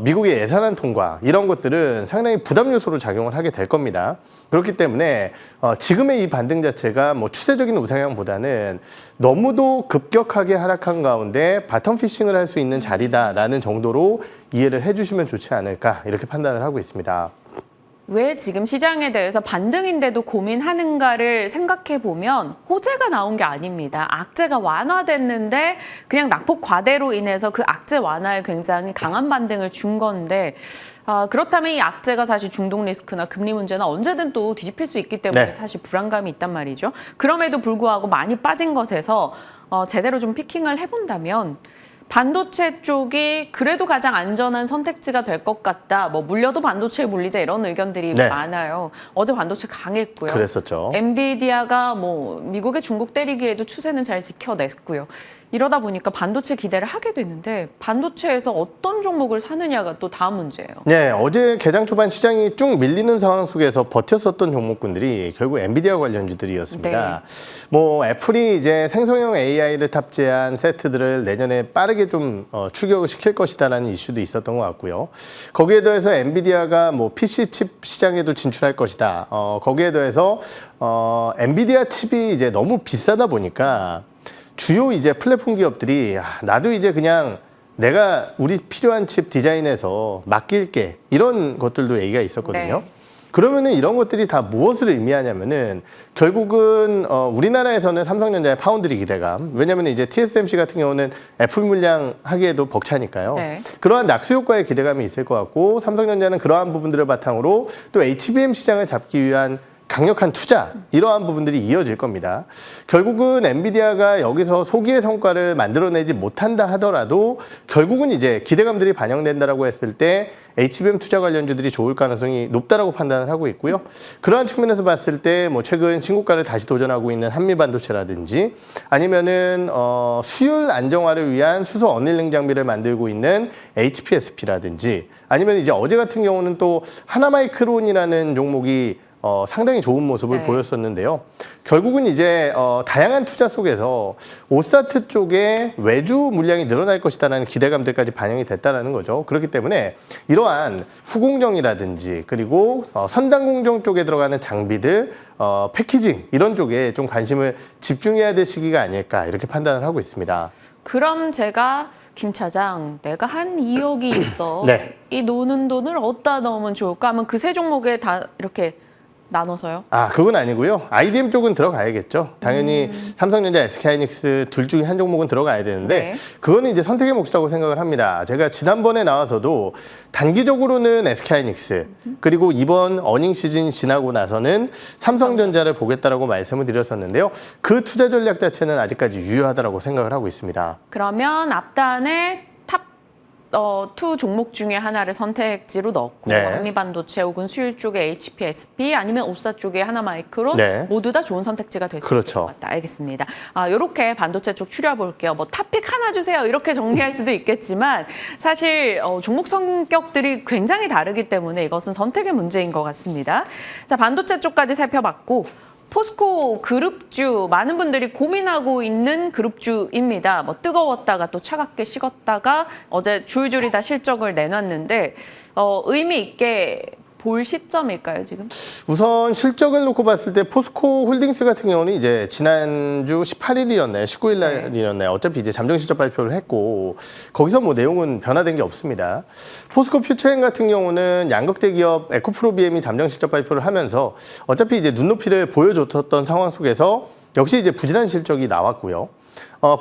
미국의 예산안 통과 이런 것들은 상당히 부담 요소로 작용을 하게 될 겁니다. 그렇기 때문에 지금의 이 반등 자체가 뭐 추세적인 우상향보다는 너무도 급격하게 하락한 가운데 바텀 피싱을 할 수 있는 자리다라는 정도로 이해를 해주시면 좋지 않을까 이렇게 판단을 하고 있습니다. 왜 지금 시장에 대해서 반등인데도 고민하는가를 생각해 보면 호재가 나온 게 아닙니다. 악재가 완화됐는데 그냥 낙폭 과대로 인해서 그 악재 완화에 굉장히 강한 반등을 준 건데 그렇다면 이 악재가 사실 중동 리스크나 금리 문제나 언제든 또 뒤집힐 수 있기 때문에 네. 사실 불안감이 있단 말이죠. 그럼에도 불구하고 많이 빠진 것에서 제대로 좀 피킹을 해본다면 반도체 쪽이 그래도 가장 안전한 선택지가 될 것 같다. 뭐 물려도 반도체에 물리자 이런 의견들이 네. 많아요. 어제 반도체 강했고요. 그랬었죠. 엔비디아가 뭐 미국의 중국 때리기에도 추세는 잘 지켜냈고요. 이러다 보니까 반도체 기대를 하게 되는데 반도체에서 어떤 종목을 사느냐가 또 다음 문제예요. 네, 어제 개장 초반 시장이 쭉 밀리는 상황 속에서 버텼었던 종목군들이 결국 엔비디아 관련주들이었습니다. 뭐 애플이 이제 생성형 AI를 탑재한 세트들을 내년에 빠르게 좀 추격을 시킬 것이다라는 이슈도 있었던 것 같고요. 거기에 더해서 엔비디아가 뭐 PC 칩 시장에도 진출할 것이다. 거기에 더해서 엔비디아 칩이 이제 너무 비싸다 보니까 주요 이제 플랫폼 기업들이 나도 이제 그냥 내가 우리 필요한 칩 디자인해서 맡길게 이런 것들도 얘기가 있었거든요. 네. 그러면은 이런 것들이 다 무엇을 의미하냐면은 결국은 우리나라에서는 삼성전자의 파운드리 기대감. 왜냐면 이제 TSMC 같은 경우는 애플 물량 하기에도 벅차니까요. 네. 그러한 낙수 효과의 기대감이 있을 것 같고 삼성전자는 그러한 부분들을 바탕으로 또 HBM 시장을 잡기 위한 강력한 투자 이러한 부분들이 이어질 겁니다. 결국은 엔비디아가 여기서 소기의 성과를 만들어내지 못한다 하더라도 결국은 이제 기대감들이 반영된다라고 했을 때 HBM 투자 관련주들이 좋을 가능성이 높다라고 판단을 하고 있고요. 그러한 측면에서 봤을 때 뭐 최근 신고가를 다시 도전하고 있는 한미반도체라든지 아니면은 수율 안정화를 위한 수소 어닐링 장비를 만들고 있는 HPSP라든지 아니면 이제 어제 같은 경우는 또 하나마이크론이라는 종목이 상당히 좋은 모습을 네. 보였었는데요. 결국은 이제 다양한 투자 속에서 오사트 쪽에 외주 물량이 늘어날 것이다라는 기대감들까지 반영이 됐다라는 거죠. 그렇기 때문에 이러한 후공정이라든지 그리고 선단 공정 쪽에 들어가는 장비들, 패키징 이런 쪽에 좀 관심을 집중해야 될 시기가 아닐까 이렇게 판단을 하고 있습니다. 그럼 제가 김 차장 내가 한 2억이 있어. 네. 이 노는 돈을 어디다 넣으면 좋을까 하면 그 세 종목에 다 이렇게 나눠서요? 그건 아니고요. IDM 쪽은 들어가야겠죠. 당연히 삼성전자, SK하이닉스 둘 중에 한 종목은 들어가야 되는데 네. 그거는 이제 선택의 몫이라고 생각을 합니다. 제가 지난번에 나와서도 단기적으로는 SK하이닉스 그리고 이번 어닝 시즌 지나고 나서는 삼성전자를 보겠다라고 말씀을 드렸었는데요. 그 투자 전략 자체는 아직까지 유효하다고 생각을 하고 있습니다. 그러면 앞단에 탑 투 종목 중에 하나를 선택지로 넣고 네. 한미반도체 혹은 수율 쪽의 HPSP 아니면 옵사 쪽의 하나마이크론 네. 모두 다 좋은 선택지가 될 수 그렇죠. 있을 것 같다. 알겠습니다. 이렇게 반도체 쪽 추려볼게요. 뭐 탑픽 하나 주세요. 이렇게 정리할 수도 있겠지만 사실 종목 성격들이 굉장히 다르기 때문에 이것은 선택의 문제인 것 같습니다. 자, 반도체 쪽까지 살펴봤고 포스코 그룹주 많은 분들이 고민하고 있는 그룹주입니다. 뭐 뜨거웠다가 또 차갑게 식었다가 어제 줄줄이 다 실적을 내놨는데 의미 있게 볼 시점일까요, 지금? 우선 실적을 놓고 봤을 때 포스코 홀딩스 같은 경우는 이제 지난주 18일이었나요? 19일 날이었나요? 어차피 이제 잠정 실적 발표를 했고 거기서 뭐 내용은 변화된 게 없습니다. 포스코 퓨처엔 같은 경우는 양극재 기업 에코프로비엠이 잠정 실적 발표를 하면서 어차피 이제 눈높이를 보여줬던 상황 속에서 역시 이제 부진한 실적이 나왔고요.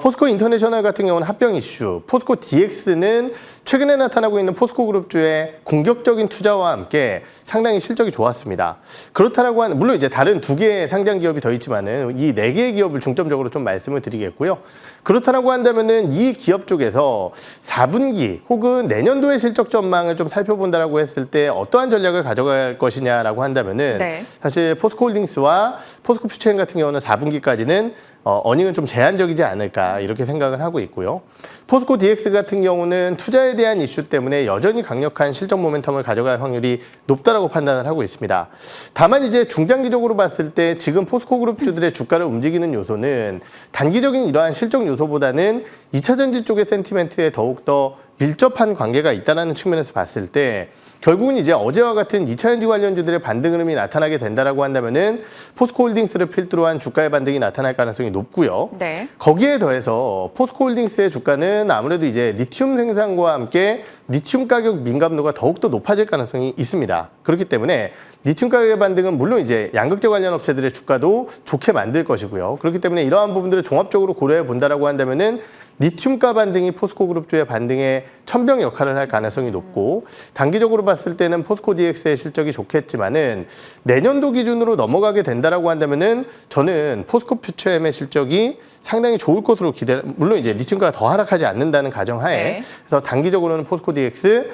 포스코 인터내셔널 같은 경우는 합병 이슈, 포스코 DX는 최근에 나타나고 있는 포스코 그룹주의 공격적인 투자와 함께 상당히 실적이 좋았습니다. 그렇다라고 하는, 물론 이제 다른 두 개의 상장 기업이 더 있지만은 이 네 개의 기업을 중점적으로 좀 말씀을 드리겠고요. 그렇다라고 한다면은 이 기업 쪽에서 4분기 혹은 내년도의 실적 전망을 좀 살펴본다라고 했을 때 어떠한 전략을 가져갈 것이냐라고 한다면은 네. 사실 포스코 홀딩스와 포스코 퓨처엔 같은 경우는 4분기까지는 어닝은 좀 제한적이지 않을까 이렇게 생각을 하고 있고요. 포스코 DX 같은 경우는 투자에 대한 이슈 때문에 여전히 강력한 실적 모멘텀을 가져갈 확률이 높다라고 판단을 하고 있습니다. 다만 이제 중장기적으로 봤을 때 지금 포스코 그룹주들의 주가를 움직이는 요소는 단기적인 이러한 실적 요소보다는 2차 전지 쪽의 센티멘트에 더욱더 밀접한 관계가 있다는 측면에서 봤을 때 결국은 이제 어제와 같은 2차 전지 관련주들의 반등 흐름이 나타나게 된다라고 한다면은 포스코 홀딩스를 필두로 한 주가의 반등이 나타날 가능성이 높고요. 네. 거기에 더해서 포스코 홀딩스의 주가는 아무래도 이제 리튬 생산과 함께 리튬 가격 민감도가 더욱더 높아질 가능성이 있습니다. 그렇기 때문에 리튬 가격의 반등은 물론 이제 양극재 관련 업체들의 주가도 좋게 만들 것이고요. 그렇기 때문에 이러한 부분들을 종합적으로 고려해 본다라고 한다면은 리튬가 반등이 포스코 그룹주의 반등에 천병 역할을 할 가능성이 높고 단기적으로 봤을 때는 포스코 DX의 실적이 좋겠지만은 내년도 기준으로 넘어가게 된다라고 한다면은 저는 포스코 퓨처엠의 실적이 상당히 좋을 것으로 물론 이제 리튬가가 더 하락하지 않는다는 가정하에 네. 그래서 단기적으로는 포스코 DX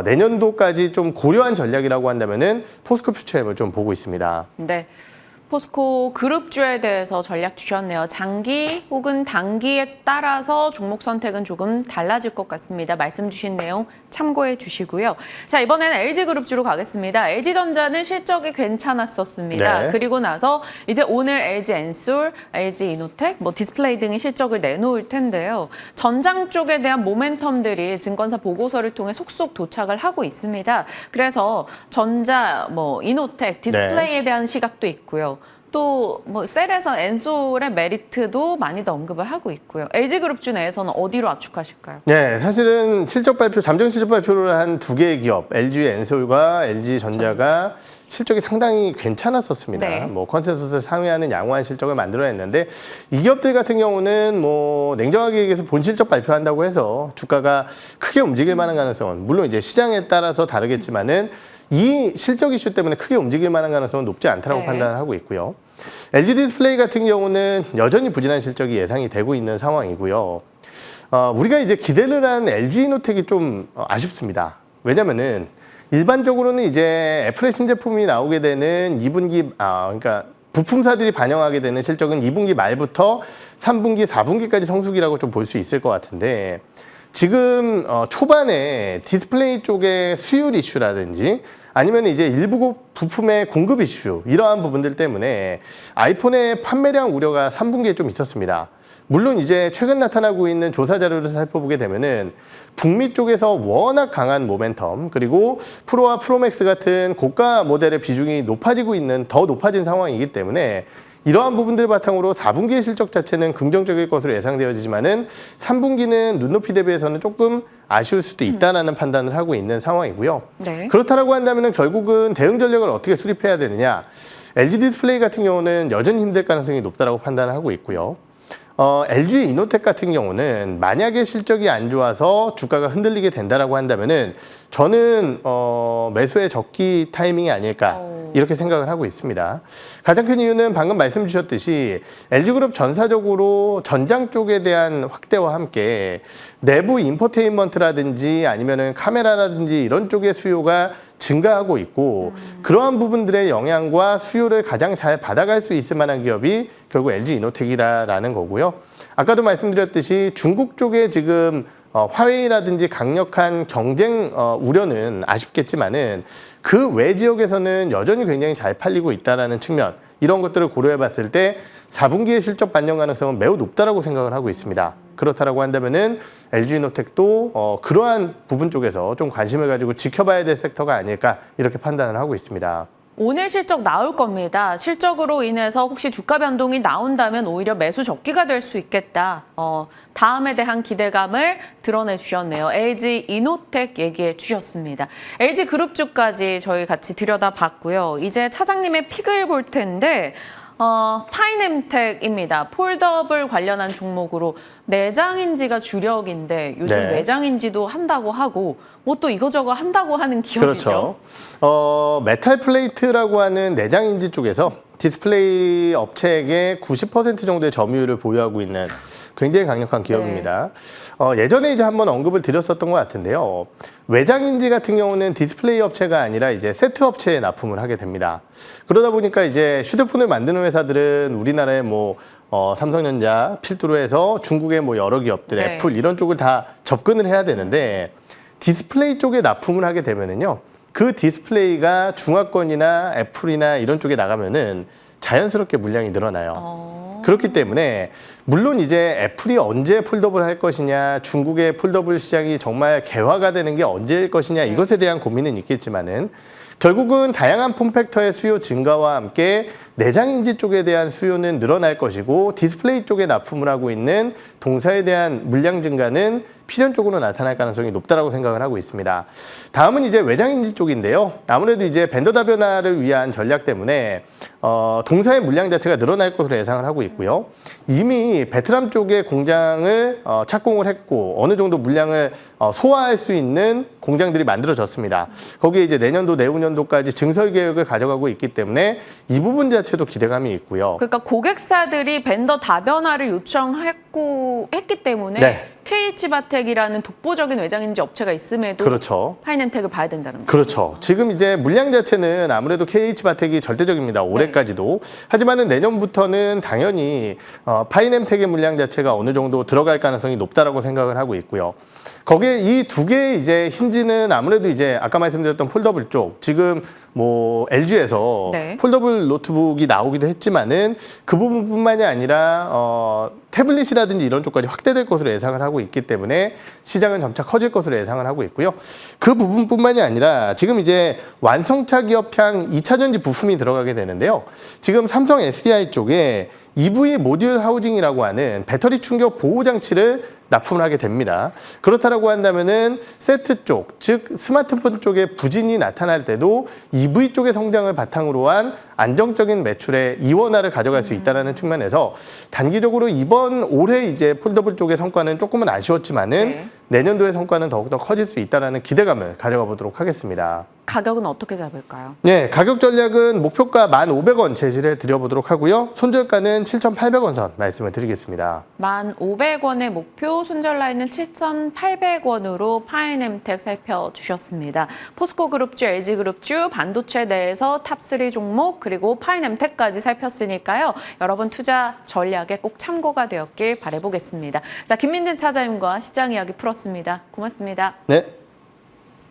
내년도까지 좀 고려한 전략이라고 한다면은 포스코 퓨처엠을 좀 보고 있습니다. 네. 포스코 그룹주에 대해서 전략 주셨네요. 장기 혹은 단기에 따라서 종목 선택은 조금 달라질 것 같습니다. 말씀 주신 내용 참고해 주시고요. 자, 이번에는 LG그룹주로 가겠습니다. LG전자는 실적이 괜찮았었습니다. 네. 그리고 나서 이제 오늘 LG엔솔, LG이노텍, 디스플레이 등이 실적을 내놓을 텐데요. 전장 쪽에 대한 모멘텀들이 증권사 보고서를 통해 속속 도착을 하고 있습니다. 그래서 전자, 이노텍, 디스플레이에 대한 시각도 있고요. 또 셀에서 엔솔의 메리트도 많이 더 언급을 하고 있고요. LG그룹주 내에서는 어디로 압축하실까요? 네, 사실은 실적 발표, 잠정 실적 발표를 한 두 개의 기업, LG엔솔과 LG전자가 실적이 상당히 괜찮았었습니다. 네. 컨센서스를 상회하는 양호한 실적을 만들어냈는데 이 기업들 같은 경우는 냉정하게 얘기해서 본 실적 발표한다고 해서 주가가 크게 움직일 만한 가능성은 물론 이제 시장에 따라서 다르겠지만은 이 실적 이슈 때문에 크게 움직일 만한 가능성은 높지 않다고 네. 판단을 하고 있고요. LG 디스플레이 같은 경우는 여전히 부진한 실적이 예상이 되고 있는 상황이고요. 우리가 이제 기대를 한 LG이노텍이 좀 아쉽습니다. 왜냐면은 일반적으로는 이제 애플의 신제품이 나오게 되는 2분기, 그러니까 부품사들이 반영하게 되는 실적은 2분기 말부터 3분기, 4분기까지 성수기라고 좀 볼 수 있을 것 같은데 지금 초반에 디스플레이 쪽의 수율 이슈라든지 아니면 이제 일부 부품의 공급 이슈 이러한 부분들 때문에 아이폰의 판매량 우려가 3분기에 좀 있었습니다. 물론 이제 최근 나타나고 있는 조사 자료를 살펴보게 되면은 북미 쪽에서 워낙 강한 모멘텀 그리고 프로와 프로맥스 같은 고가 모델의 비중이 더 높아진 상황이기 때문에 이러한 부분들 바탕으로 4분기의 실적 자체는 긍정적일 것으로 예상되어지지만은 3분기는 눈높이 대비해서는 조금 아쉬울 수도 있다는 판단을 하고 있는 상황이고요. 네. 그렇다라고 한다면은 결국은 대응 전략을 어떻게 수립해야 되느냐? LG 디스플레이 같은 경우는 여전히 힘들 가능성이 높다라고 판단을 하고 있고요. LG 이노텍 같은 경우는 만약에 실적이 안 좋아서 주가가 흔들리게 된다라고 한다면은 저는 매수의 적기 타이밍이 아닐까 이렇게 생각을 하고 있습니다. 가장 큰 이유는 방금 말씀 주셨듯이 LG그룹 전사적으로 전장 쪽에 대한 확대와 함께 내부 인포테인먼트라든지 아니면은 카메라라든지 이런 쪽의 수요가 증가하고 있고 그러한 부분들의 영향과 수요를 가장 잘 받아갈 수 있을 만한 기업이 결국 LG 이노텍이라는 거고요. 아까도 말씀드렸듯이 중국 쪽에 지금 화웨이라든지 강력한 경쟁 우려는 아쉽겠지만은 그 외 지역에서는 여전히 굉장히 잘 팔리고 있다라는 측면 이런 것들을 고려해 봤을 때 4분기의 실적 반영 가능성은 매우 높다라고 생각을 하고 있습니다. 그렇다라고 한다면은 LG이노텍도 그러한 부분 쪽에서 좀 관심을 가지고 지켜봐야 될 섹터가 아닐까 이렇게 판단을 하고 있습니다. 오늘 실적 나올 겁니다. 실적으로 인해서 혹시 주가 변동이 나온다면 오히려 매수 적기가 될 수 있겠다. 다음에 대한 기대감을 드러내 주셨네요. LG 이노텍 얘기해 주셨습니다. LG 그룹주까지 저희 같이 들여다봤고요. 이제 차장님의 픽을 볼 텐데 파이넴텍입니다. 폴더블 관련한 종목으로 내장인지가 주력인데 요즘 네. 내장인지도 한다고 하고 뭐 또 이거저거 한다고 하는 기업이죠. 그렇죠. 메탈 플레이트라고 하는 내장인지 쪽에서 디스플레이 업체에게 90% 정도의 점유율을 보유하고 있는 굉장히 강력한 기업입니다. 예전에 이제 한번 언급을 드렸었던 것 같은데요. 외장인지 같은 경우는 디스플레이 업체가 아니라 이제 세트 업체에 납품을 하게 됩니다. 그러다 보니까 이제 휴대폰을 만드는 회사들은 우리나라의 삼성전자 필두로 해서 중국의 여러 기업들, 네. 애플 이런 쪽을 다 접근을 해야 되는데 디스플레이 쪽에 납품을 하게 되면은요. 그 디스플레이가 중화권이나 애플이나 이런 쪽에 나가면은 자연스럽게 물량이 늘어나요. 그렇기 때문에 물론 이제 애플이 언제 폴더블 할 것이냐, 중국의 폴더블 시장이 정말 개화가 되는 게 언제일 것이냐 이것에 대한 고민은 있겠지만은 결국은 다양한 폼팩터의 수요 증가와 함께 내장인지 쪽에 대한 수요는 늘어날 것이고 디스플레이 쪽에 납품을 하고 있는 동사에 대한 물량 증가는 필연적으로 나타날 가능성이 높다라고 생각을 하고 있습니다. 다음은 이제 외장인지 쪽인데요. 아무래도 이제 벤더 다변화를 위한 전략 때문에 동사의 물량 자체가 늘어날 것으로 예상을 하고 있고요. 이미 베트남 쪽에 공장을 착공을 했고 어느 정도 물량을 소화할 수 있는 공장들이 만들어졌습니다. 거기에 이제 내년도, 내후년도까지 증설 계획을 가져가고 있기 때문에 이 부분 자체도 기대감이 있고요. 그러니까 고객사들이 벤더 다변화를 요청했기 때문에 네. KH바텍이라는 독보적인 외장인지 업체가 있음에도 그렇죠. 파이넴텍을 봐야 된다는 거죠. 그렇죠. 지금 이제 물량 자체는 아무래도 KH바텍이 절대적입니다. 올해까지도. 하지만은 내년부터는 당연히 파이넴텍의 물량 자체가 어느 정도 들어갈 가능성이 높다라고 생각을 하고 있고요. 거기에 이 두 개의 이제 힌지는 아무래도 이제 아까 말씀드렸던 폴더블 쪽 지금 LG에서 네. 폴더블 노트북이 나오기도 했지만은 그 부분뿐만이 아니라 태블릿이라든지 이런 쪽까지 확대될 것으로 예상을 하고 있기 때문에 시장은 점차 커질 것으로 예상을 하고 있고요. 그 부분뿐만이 아니라 지금 이제 완성차 기업향 2차 전지 부품이 들어가게 되는데요. 지금 삼성 SDI 쪽에 EV 모듈 하우징이라고 하는 배터리 충격 보호 장치를 납품을 하게 됩니다. 그렇다라고 한다면은 세트 쪽, 즉 스마트폰 쪽에 부진이 나타날 때도 EV 쪽의 성장을 바탕으로 한 안정적인 매출의 이원화를 가져갈 수 있다는 측면에서 단기적으로 이번 올해 이제 폴더블 쪽의 성과는 조금은 아쉬웠지만은 네. 내년도의 성과는 더욱더 커질 수 있다는 기대감을 가져가 보도록 하겠습니다. 가격은 어떻게 잡을까요? 네, 가격 전략은 목표가 1,500원 제시를 드려보도록 하고요. 손절가는 7,800원 선 말씀을 드리겠습니다. 1,500원의 목표, 손절 라인은 7,800원으로 파이넴텍 살펴주셨습니다. 포스코그룹주, LG그룹주, 반도체 내에서 탑3 종목 그리고 파이넴텍까지 살폈으니까요. 여러분 투자 전략에 꼭 참고가 되었길 바라보겠습니다. 자, 김민진 차장님과 시장 이야기 풀었습니다. 고맙습니다. 네.